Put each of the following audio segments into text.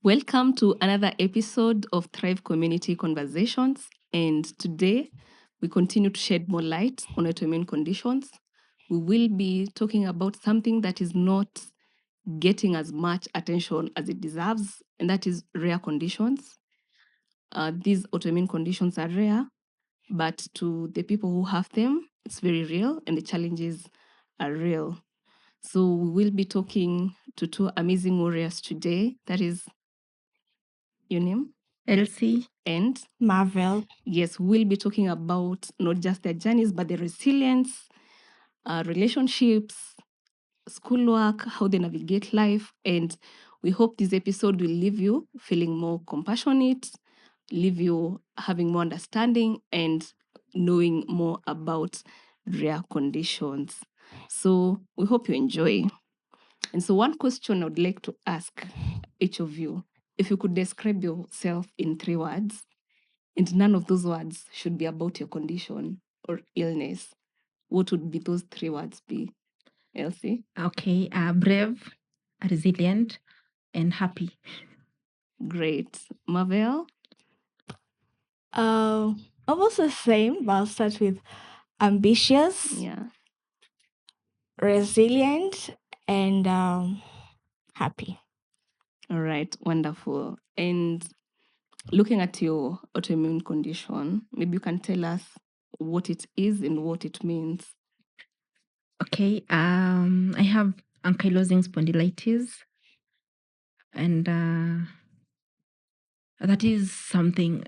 Welcome to another episode of Thrive Community Conversations. And today we continue to shed more light on autoimmune conditions. We will be talking about something that is not getting as much attention as it deserves, and that is rare conditions. These autoimmune conditions are rare, but to the people who have them, it's very real, and the challenges are real. So we will be talking to two amazing warriors today. That is your name? Elsie And Marvel. yes, we'll be talking about not just their journeys, but their resilience, relationships, schoolwork, how they navigate life. And we hope this episode will leave you feeling more compassionate, leave you having more understanding and knowing more about rare conditions. So we hope you enjoy. And so one question I would like to ask each of you, if you could describe yourself in 3 words, and none of those words should be about your condition or illness, what would be those 3 words be? Elsie? Okay, brave, resilient, and happy. Great. Marvel? Almost the same, but I'll start with ambitious, Yeah. resilient, and happy. All right. Wonderful. And looking at your autoimmune condition, maybe you can tell us what it is and what it means. Okay, I have ankylosing spondylitis, and that is something,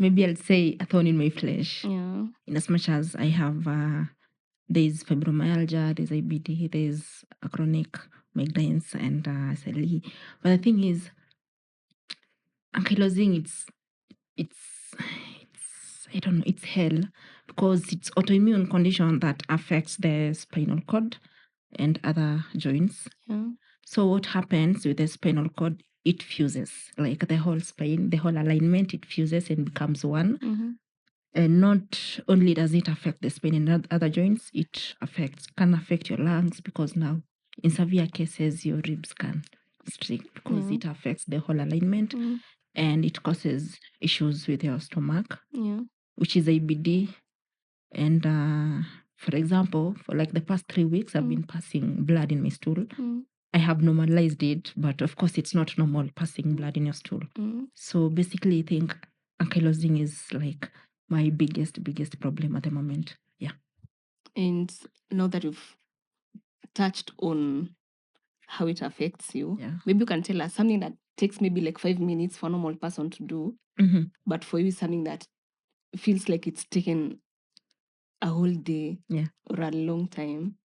maybe I'll say a thorn in my flesh. Yeah. In as much as I have, there's fibromyalgia, there's IBD, there's chronic migraines, and SLE. But the thing is, ankylosing, it's I don't know, it's hell because it's autoimmune condition that affects the spinal cord and other joints. Yeah. So what happens with the spinal cord, it fuses, like the whole spine, the whole alignment, it fuses and becomes one. Mm-hmm. And not only does it affect the spine and other joints, it can affect your lungs, because now in severe cases your ribs can streak because it affects the whole alignment. And it causes issues with your stomach, which is IBD. And for example, for like the past 3 weeks, I've been passing blood in my stool. I have normalized it, but of course it's not normal passing blood in your stool. So basically, I think ankylosing is like my biggest problem at the moment. Yeah. And now that you've touched on how it affects you, maybe you can tell us something that takes maybe like 5 minutes for a normal person to do, but for you something that feels like it's taken a whole day or a long time.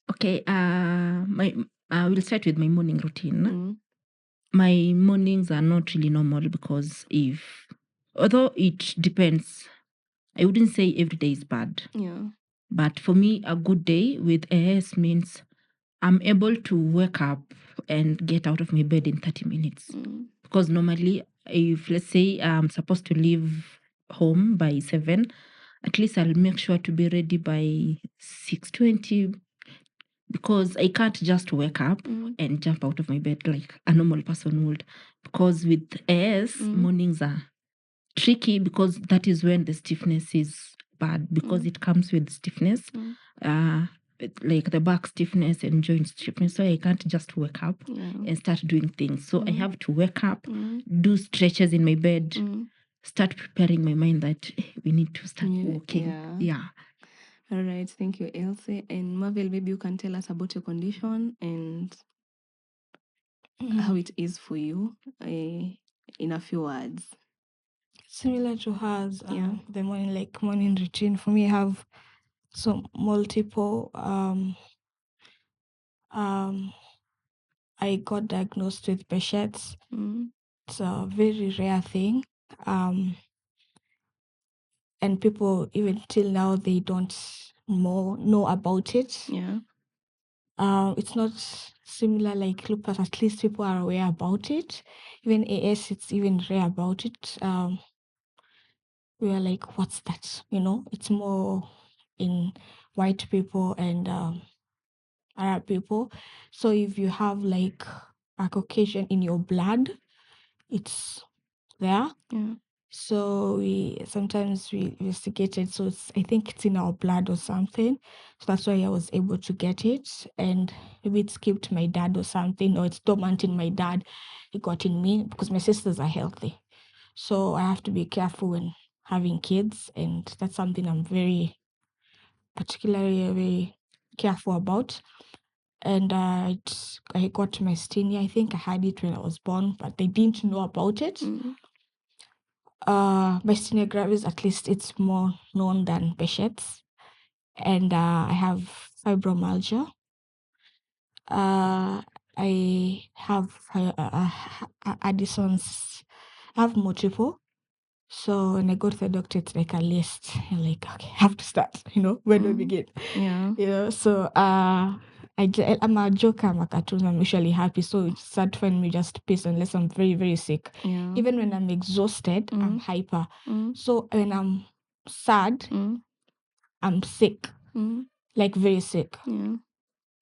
Okay, we'll start with my morning routine. My mornings are not really normal because although it depends, I wouldn't say every day is bad. Yeah. But for me, a good day with AS means I'm able to wake up and get out of my bed in 30 minutes. Because normally, if let's say I'm supposed to leave home by 7, at least I'll make sure to be ready by 6:20, because I can't just wake up and jump out of my bed like a normal person would. Because with AS, mornings are tricky because that is when the stiffness is bad, because it comes with stiffness, like the back stiffness and joint stiffness. So I can't just wake up and start doing things. So I have to wake up, do stretches in my bed, start preparing my mind that we need to start walking. Yeah. All right. Thank you, Elsie. And Marvel, maybe you can tell us about your condition and how it is for you in a few words. Similar to hers, the morning routine. For me, I have multiple. I got diagnosed with Behcet's. It's a very rare thing. And people, even till now, they don't know about it. Yeah. It's not similar like lupus. At least people are aware about it. Even AS, it's even rare about it. We are like, what's that? It's more in white people and Arab people. So if you have like a Caucasian in your blood. It's there. Yeah. So sometimes we investigated. So I think it's in our blood or something. So that's why I was able to get it. And maybe it skipped my dad or something, or it's dormant in my dad. It got in me because my sisters are healthy. So I have to be careful when having kids. And that's something I'm particularly very careful about. And I got myasthenia. I think I had it when I was born, but they didn't know about it. Myasthenia gravis, at least it's more known than Behçet's. And I have fibromyalgia. I have Addison's. I have multiple. So when I go to the doctor, it's like a list. I'm like, okay, I have to start. Where do I begin? Yeah. So I'm a joker, I'm a cartoon, I'm usually happy. So it's hard to find me just pissed unless I'm very, very sick. Yeah. Even when I'm exhausted, I'm hyper. So when I'm sad, I'm sick, like very sick. Yeah.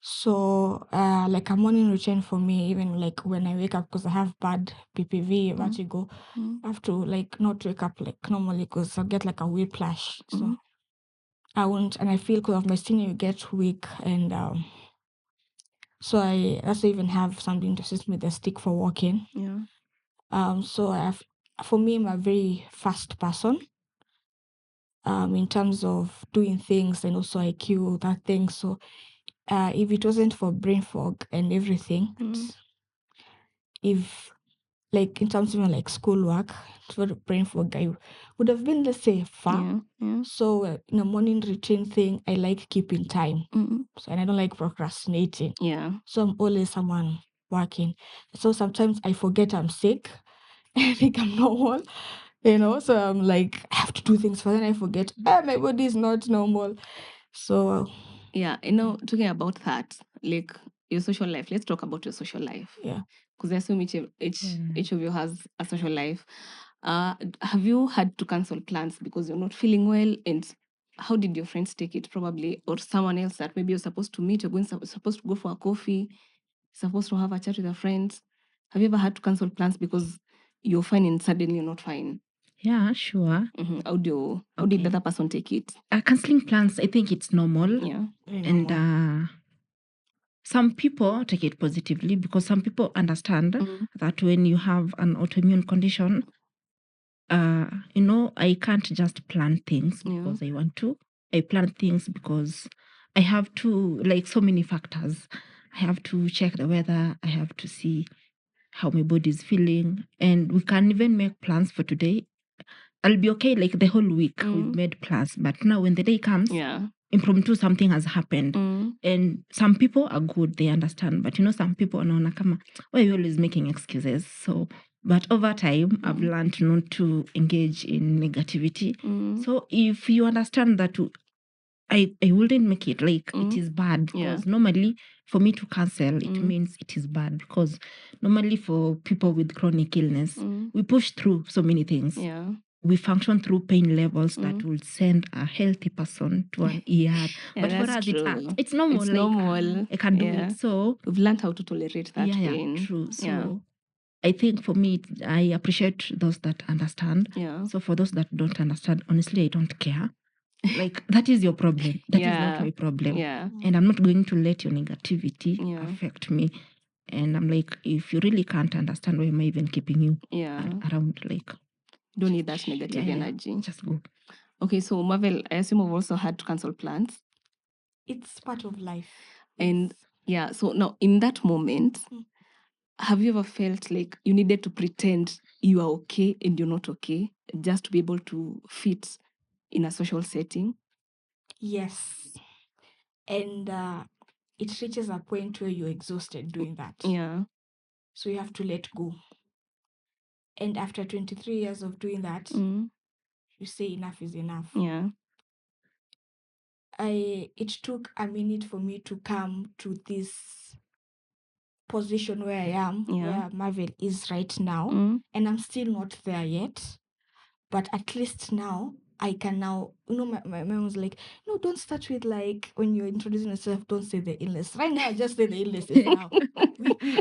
So like a morning routine for me, even like when I wake up, because I have bad PPV, vertigo, I have to like not wake up like normally because I'll get like a whiplash. So I won't, and I feel because of my senior, you get weak, and so I also even have something to assist me with a stick for walking. Yeah. So for me, I'm a very fast person. In terms of doing things and also IQ, that thing. So if it wasn't for brain fog and everything, if like in terms of even like schoolwork, for the brain fog, I would have been, let's say, far. Yeah. So in a morning routine thing, I like keeping time. So, and I don't like procrastinating. Yeah. So I'm always someone working. So sometimes I forget I'm sick. I think I'm normal, So I'm like, I have to do things, but then I forget, my body is not normal. So yeah, talking about that, like your social life. Let's talk about your social life. yeah. Because I assume each of you has a social life. Have you had to cancel plans because you're not feeling well? And how did your friends take it? Probably, or someone else that maybe you're supposed to meet, supposed to go for a coffee, supposed to have a chat with a friend. Have you ever had to cancel plans because you're fine and suddenly you're not fine? Yeah, sure. How did the other person take it? Canceling plans, I think it's normal. Yeah. And some people take it positively because some people understand that when you have an autoimmune condition, I can't just plan things because I want to. I plan things because I have to, like so many factors. I have to check the weather. I have to see how my body is feeling. And we can even make plans for today. I'll be okay like the whole week. We've made plans. But now when the day comes, impromptu something has happened. And some people are good, they understand. But some people wanaona kama, why are you always making excuses? So, but over time, I've learned not to engage in negativity. So if you understand that I wouldn't make it like it is bad because normally for me to cancel, it means it is bad because normally for people with chronic illness, we push through so many things. Yeah. We function through pain levels that will send a healthy person to an ER. But for us, it's normal. It's like, normal. I can do it. So we've learned how to tolerate that pain. Yeah, true. So I think for me, I appreciate those that understand. Yeah. So for those that don't understand, honestly, I don't care. Like, that is your problem. That is not my problem. Yeah. And I'm not going to let your negativity affect me. And I'm like, if you really can't understand, why am I even keeping you around? Like, don't need that negative energy. Just go. Okay, so Marvel, I assume I've also had to cancel plans. It's part of life. And so now in that moment, have you ever felt like you needed to pretend you are okay and you're not okay just to be able to fit in a social setting? Yes. And it reaches a point where you're exhausted doing that. Yeah. So you have to let go. And after 23 years of doing that, you say enough is enough. Yeah. It took a minute for me to come to this position where I am, where Marvel is right now. And I'm still not there yet. But at least now, I can now, my mom was like, no, don't start with like, when you're introducing yourself, don't say the illness. Right now, just say the illness is now.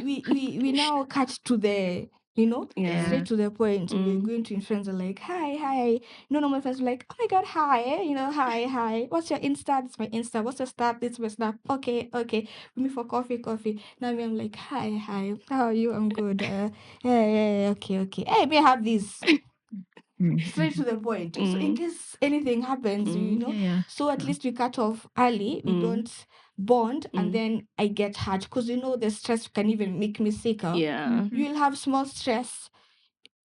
We now cut to the, Yeah. straight to the point. We're Mm. going to friends are like, hi. Normal friends are like, oh my God, hi. Hi. What's your Insta? It's my Insta. What's your Snap? It's my Snap. Okay. Meet me for coffee. Now I'm like, hi. How are you? I'm good. Yeah, okay. Hey, may I have this? Straight to the point. So in case anything happens, so at least we cut off early. We don't bond, and then I get hurt because the stress can even make me sicker. Yeah. You'll have small stress.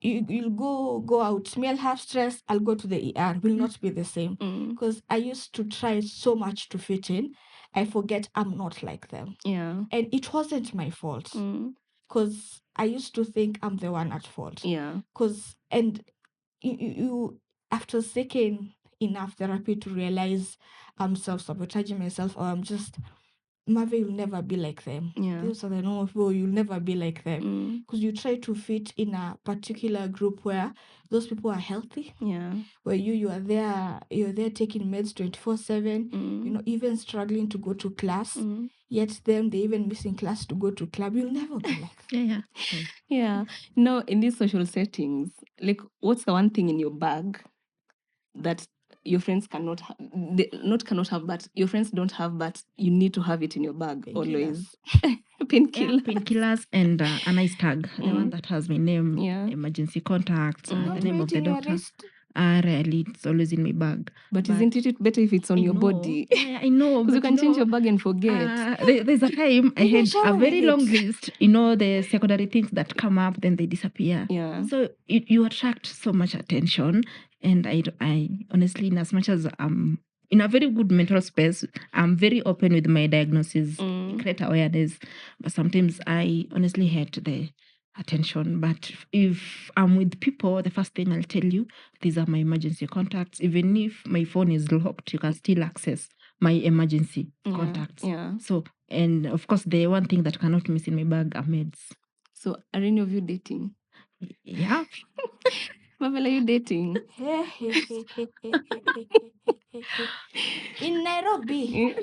You'll go out. Me, I'll have stress. I'll go to the ER. Will not be the same because I used to try so much to fit in. I forget I'm not like them, Yeah. and it wasn't my fault because I used to think I'm the one at fault. Yeah. And you after seeking enough therapy to realize I'm self-sabotaging myself, or I'm just Marvel, you'll never be like them. Yeah. Those are the normal people, you'll never be like them. Because you try to fit in a particular group where those people are healthy. Yeah. Where you're there taking meds 24/7, even struggling to go to class. Yet them, they even missing class to go to club. You'll never be like them. Yeah. Yeah. No, in these social settings, like, what's the one thing in your bag that your friends cannot have? Not cannot have, but your friends don't have, but you need to have it in your bag always. Painkillers. Painkillers and an ice tag, the one that has my name, emergency contacts, the Don't name put of the in your doctor. wrist. Rarely, it's always in my bag. But isn't it better if it's on your body? Yeah, I know. Because you But can change your bag and forget. There's a time I You can had shower a very with long it. list. The secondary things that come up, then they disappear. Yeah. So you attract so much attention. And I honestly, in as much as I'm in a very good mental space, I'm very open with my diagnosis, create awareness. But sometimes I honestly hate the attention. But if I'm with people, the first thing I'll tell you, these are my emergency contacts. Even if my phone is locked, you can still access my emergency contacts. Yeah. So, and of course, the one thing that cannot miss in my bag are meds. So, are any of you dating? Yeah. Marvel, are you dating? In Nairobi.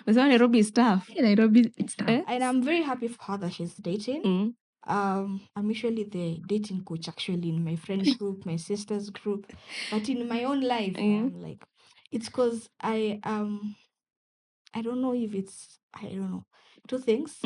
Was Nairobi is tough? In Nairobi, it's tough. And I'm very happy for her that she's dating. I'm usually the dating coach actually in my friend group, my sister's group, but in my own life, I'm like, it's because I don't know if it's, I don't know, two things.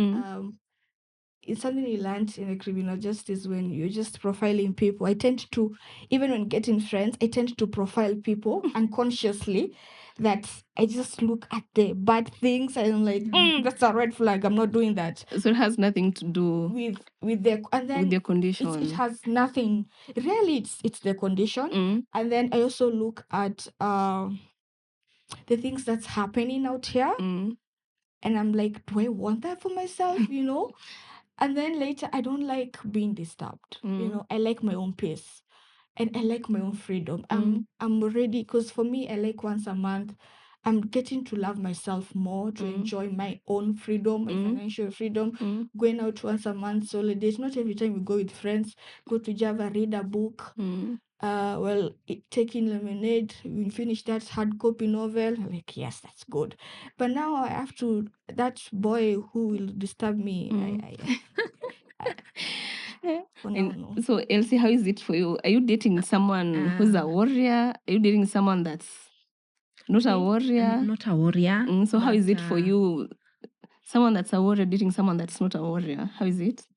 It's something you learned in the criminal justice when you're just profiling people. I tend to, even when getting friends, I tend to profile people unconsciously, that I just look at the bad things and I'm like, that's a red flag. I'm not doing that. So it has nothing to do with their, and then with their condition. it has nothing. Really, it's their condition. And then I also look at the things that's happening out here, and I'm like, do I want that for myself? And then later, I don't like being disturbed. I like my own pace, and I like my own freedom. I'm ready, because for me, I like once a month, I'm getting to love myself more, to enjoy my own freedom, my financial freedom, going out once a month, holidays. Not every time we go with friends, go to Java, read a book. Taking lemonade, we finish that hard copy novel. I'm like, yes, that's good. But now I have to, that boy who will disturb me, for now, no. So, Elsie, how is it for you? Are you dating someone who's a warrior? Are you dating someone that's not a warrior? Not a warrior. So how is it for you? Someone that's a warrior dating someone that's not a warrior. How is it?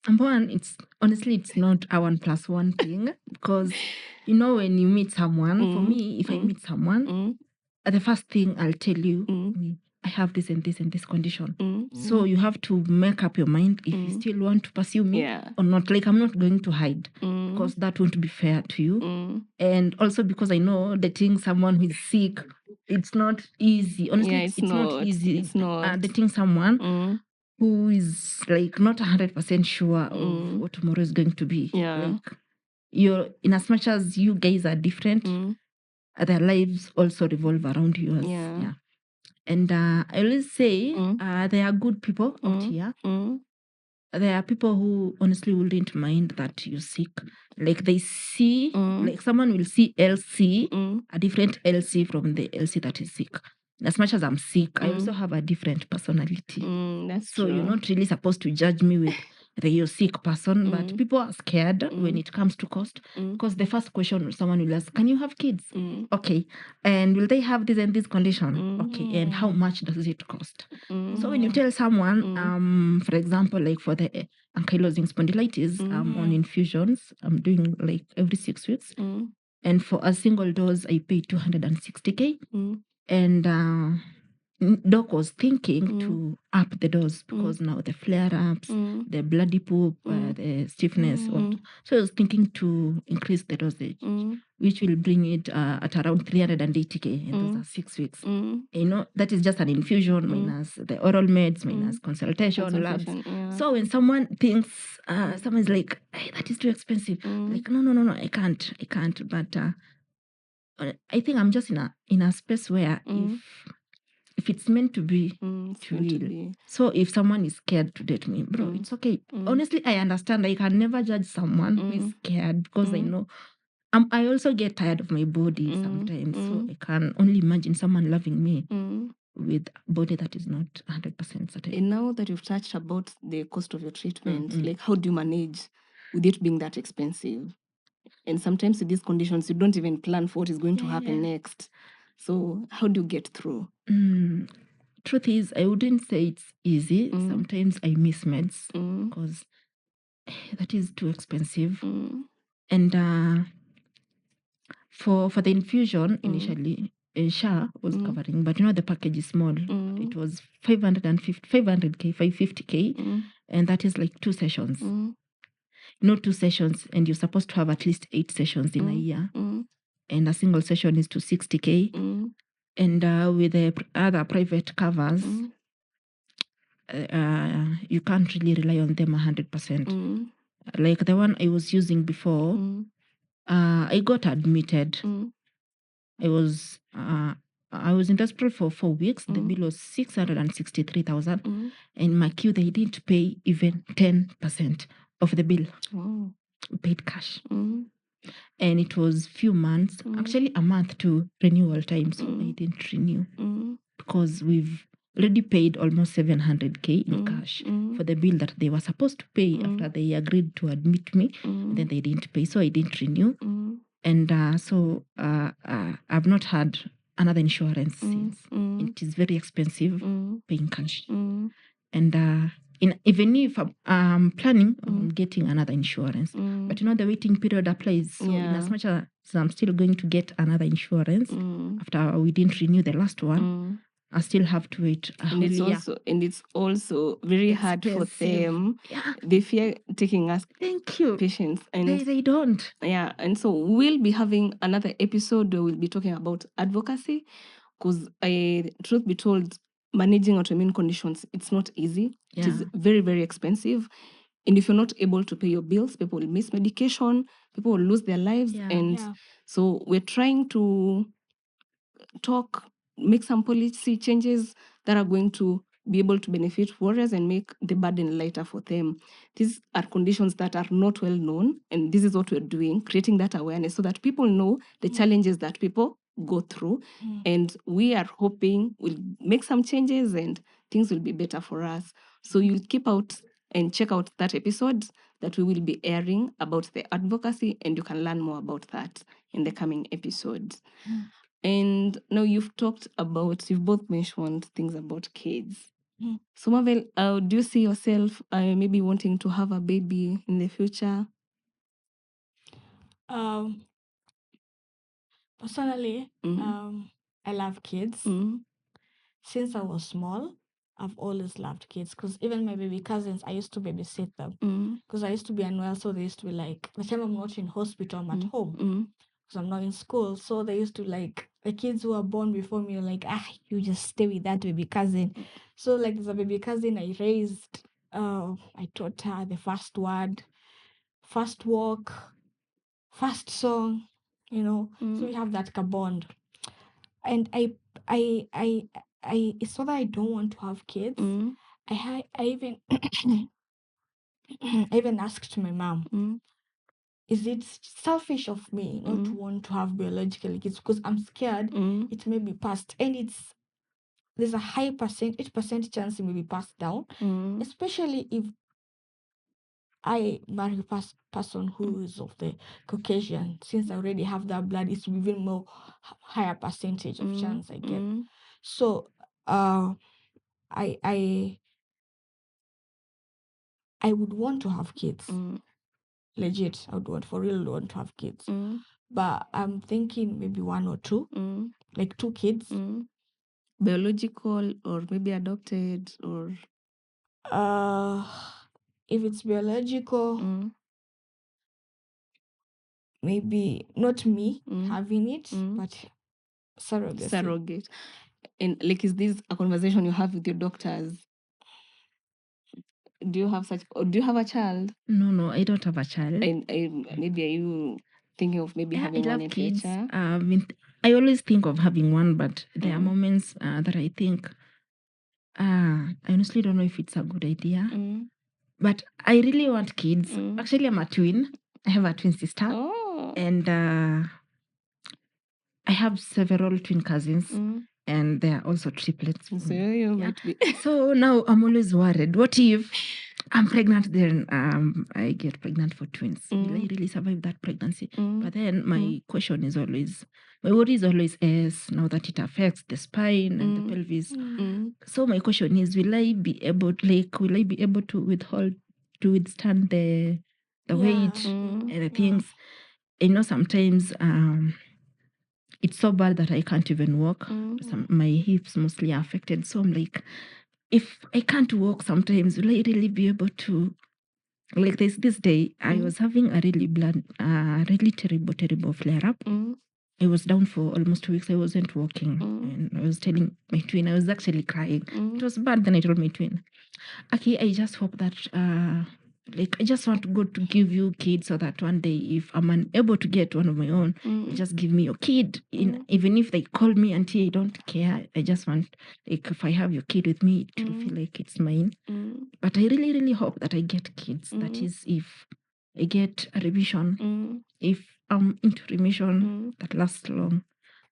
Number one, it's not a 1+1 thing, because when you meet someone, for me, if I meet someone, the first thing I'll tell you, I have this and this and this condition. So you have to make up your mind if you still want to pursue me or not. Like, I'm not going to hide, because that won't be fair to you. And also because I know dating someone who is sick, it's not easy. Honestly, it's not easy. It's not. Dating someone who is like not 100% sure of what tomorrow is going to be. Like, you're, in as much as you guys are different, their lives also revolve around yours. Yeah. And I always say there are good people out here. There are people who honestly wouldn't mind that you're sick. Like, they see, like, someone will see LC, a different LC from the LC that is sick. as much as I'm sick, I also have a different personality. That's So true. you're not really supposed to judge me with the sick person, but people are scared when it comes to cost. Because the first question someone will ask, can you have kids? Okay. And will they have this and this condition? Okay. And how much does it cost? So when you tell someone, for example, like for the ankylosing spondylitis, I'm on infusions. I'm doing like every 6 weeks. And for a single dose, I pay 260K. And doc was thinking to up the dose because now the flare-ups, the bloody poop, the stiffness. So I was thinking to increase the dosage, which will bring it at around 380K, and those are 6 weeks. You know, that is just an infusion minus the oral meds, minus consultation, labs. Yeah. So when someone thinks, someone's like, hey, that is too expensive. Like, no, I can't. But I think I'm just in a space where if it's meant to be, It's it meant to will. be. So if someone is scared to date me, bro, it's okay. Honestly, I understand. I can never judge someone who is scared because I know. I also get tired of my body sometimes. So I can only imagine someone loving me with a body that is not 100% certain. And now that you've touched about the cost of your treatment, like how do you manage with it being that expensive? And sometimes with these conditions, you don't even plan for what is going to happen next. So how do you get through? Truth is, I wouldn't say it's easy. Sometimes I miss meds because that is too expensive. And for the infusion, initially, SHA was covering, but you know, the package is small. It was 500K, 550K, and that is like 2 sessions. You know, 2 sessions, and you're supposed to have at least 8 sessions in a year. And a single session is 260K. And with the other private covers, you can't really rely on them 100%. Like the one I was using before, I got admitted. I was in hospital for 4 weeks. The bill was 663,000, and my queue they didn't pay even 10% of the bill. We paid cash, and it was few months, actually a month to renewal time. So I didn't renew because we've already paid almost 700K in cash for the bill that they were supposed to pay after they agreed to admit me. And then they didn't pay, so I didn't renew. And so I've not had another insurance since. It is very expensive paying cash. And even if I'm planning on getting another insurance, but you know, the waiting period applies. So in as much as I'm still going to get another insurance after we didn't renew the last one, I still have to wait a whole year. And it's also very hard for them. Yeah. They fear taking us patients. And They don't. Yeah, and so we'll be having another episode where we'll be talking about advocacy, because truth be told, managing autoimmune conditions, it's not easy. It is very, very expensive. And if you're not able to pay your bills, people will miss medication, people will lose their lives. So we're trying to make some policy changes that are going to be able to benefit warriors and make the burden lighter for them. These are conditions that are not well known, and this is what we're doing, creating that awareness so that people know the challenges that people go through. And we are hoping we'll make some changes and things will be better for us. So you'll keep out and check out that episode that we will be airing about the advocacy, and you can learn more about that in the coming episodes. And now you've both mentioned things about kids. So Marvel, do you see yourself maybe wanting to have a baby in the future? Personally, I love kids. Since I was small, I've always loved kids, because even my baby cousins, I used to babysit them because I used to be unwell. So they used to be like, the time I'm not in hospital, I'm at home because I'm not in school. So they used to like, the kids who were born before me were like, you just stay with that baby cousin. So like, there's a baby cousin I raised. I taught her the first word, first walk, first song, So we have that bond. And I it's not that I don't want to have kids. I even I even asked my mom, is it selfish of me not to want to have biological kids, because I'm scared it may be past, and it's there's a high percentage chance it may be passed down, especially if I marry a person who is of the Caucasian. Since I already have that blood, it's even more higher percentage of chance I get. So I would want to have kids. Legit, I would want to have kids. But I'm thinking maybe 1 or 2, like 2 kids. Biological or maybe adopted or if it's biological, maybe not me having it, but surrogacy. surrogate. And like, is this a conversation you have with your doctors? Do you have a child? No, I don't have a child. And maybe are you thinking of maybe having one in kids. future? I always think of having one, but there are moments that I think, I honestly don't know if it's a good idea. But I really want kids. Actually, I'm a twin. I have a twin sister. Oh. And I have several twin cousins. And they are also triplets. So you might be. So now I'm always worried. What if I'm pregnant, then I get pregnant for twins? Will I really survive that pregnancy? But then my question is always, my worry is always now that it affects the spine and the pelvis. So my question is, will I be able to withstand the weight and the things? You know, sometimes it's so bad that I can't even walk. My hips mostly are affected. So I'm like, if I can't walk sometimes, will I really be able to? Like this day, I was having a really terrible flare-up. I was down for almost 2 weeks. I wasn't walking. And I was telling my twin, I was actually crying. It was bad. Then I told my twin, okay, I just hope that, I just want God to give you kids so that one day, if I'm unable to get one of my own, you just give me your kid. Even if they call me auntie, I don't care. I just want, if I have your kid with me, it will feel like it's mine. But I really, really hope that I get kids. That is, if I get a remission, if I'm into remission that lasts long,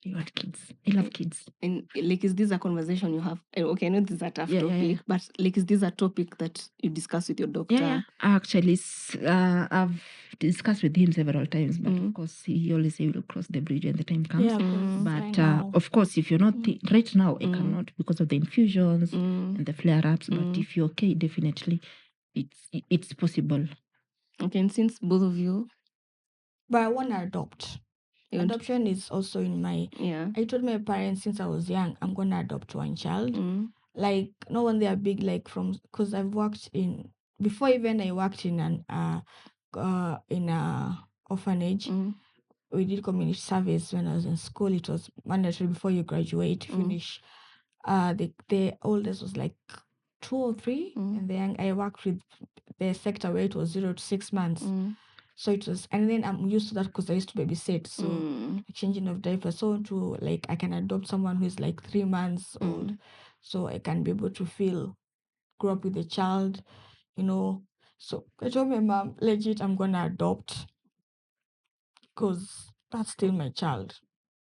I want kids. I love kids. And like, is this a conversation you have? Okay, I know this is a tough topic, but like, is this a topic that you discuss with your doctor? Yeah. Actually, I've discussed with him several times, but of course, he always say we'll cross the bridge when the time comes. But of course, if you're not right now, I cannot because of the infusions and the flare-ups. But if you're okay, definitely, it's possible. Okay, and since both of you, but I want to adopt. Adoption is also in my. I told my parents since I was young, I'm gonna adopt one child. Like, no one they are big, like, from, because I've worked in, before even I worked in an in a orphanage. We did community service when I was in school. It was mandatory before you graduate to finish. The oldest was like 2 or 3, and then I worked with the sector where it was 0 to 6 months. So it was, and then I'm used to that because I used to babysit. So changing of diapers. So to, like, I can adopt someone who is like 3 months old, so I can be able to grow up with the child, you know. So I told my mom, legit, I'm gonna adopt because that's still my child.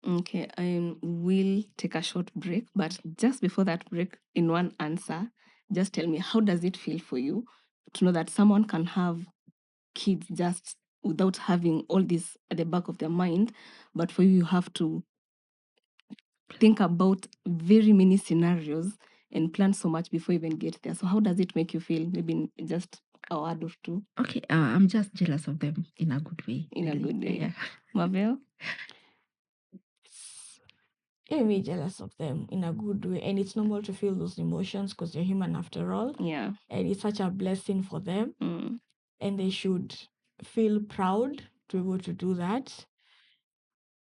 Okay, I will take a short break, but just before that break, in one answer, just tell me, how does it feel for you to know that someone can have kids just without having all this at the back of their mind, but for you have to think about very many scenarios and plan so much before you even get there? So how does it make you feel? Maybe in just a word or two. Okay, I'm just jealous of them in a good way. In a good way. Yeah. Marvel? I'm really jealous of them in a good way, and it's normal to feel those emotions because you're human after all. Yeah. And it's such a blessing for them, and they should feel proud to be able to do that.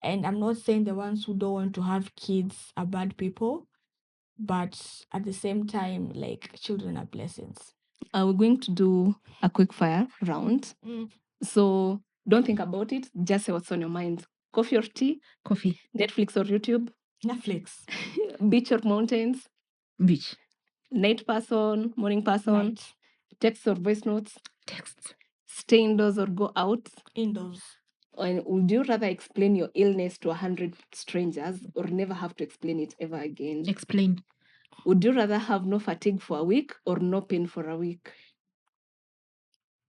And I'm not saying the ones who don't want to have kids are bad people, but at the same time, like, children are blessings. We're going to do a quick fire round. So don't think about it. Just say what's on your mind. Coffee or tea? Coffee. Netflix or YouTube? Netflix. Beach or mountains? Beach. Night person? Morning person? Night. Text or voice notes? Text. Stay indoors or go out? Indoors. And would you rather explain your illness to 100 strangers or never have to explain it ever again? Explain. Would you rather have no fatigue for a week or no pain for a week?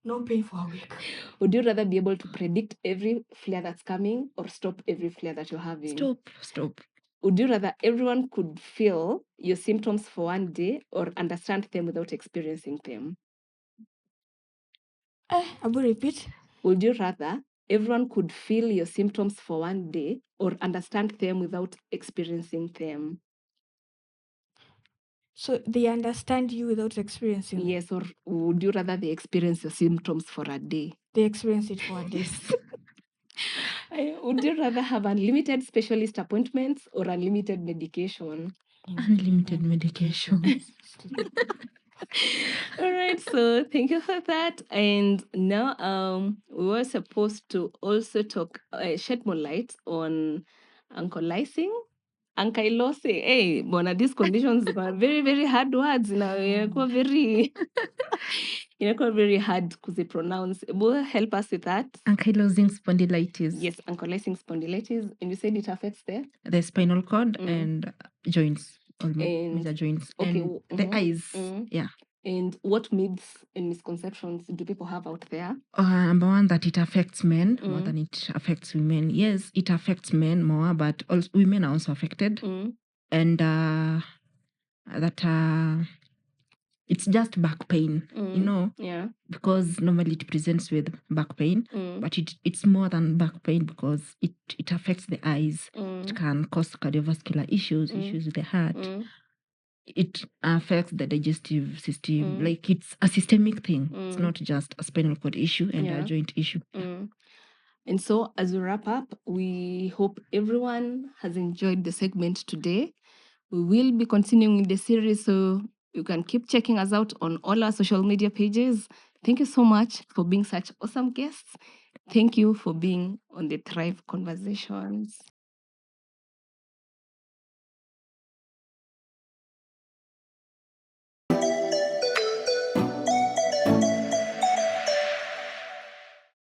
No pain for a week. Would you rather be able to predict every flare that's coming or stop every flare that you're having? Stop. Would you rather everyone could feel your symptoms for one day or understand them without experiencing them? I will repeat. Would you rather everyone could feel your symptoms for one day or understand them without experiencing them? So they understand you without experiencing them. Yes, or would you rather they experience your symptoms for a day? They experience it for a day. Would you rather have unlimited specialist appointments or unlimited medication? Unlimited medication. All right, so thank you for that. And now we were supposed to also shed more light on ankylosing. Ankylosing. Hey, bona, these conditions are very, very hard words. Now, very very hard to pronounce. Will help us with that. Ankylosing spondylitis. Yes, ankylosing spondylitis. And you said it affects the spinal cord and joints, all major joints, okay, and the eyes. Yeah. And what myths and misconceptions do people have out there? Number one, that it affects men more than it affects women. Yes, it affects men more, but also women are also affected. And that it's just back pain, because normally it presents with back pain, but it's more than back pain because it affects the eyes. It can cause cardiovascular issues with the heart. It affects the digestive system. Like it's a systemic thing. It's not just a spinal cord issue and a joint issue. And so as we wrap up, we hope everyone has enjoyed the segment today. We will be continuing the series, so you can keep checking us out on all our social media pages. Thank you so much for being such awesome guests. Thank you for being on the Thrive Conversations.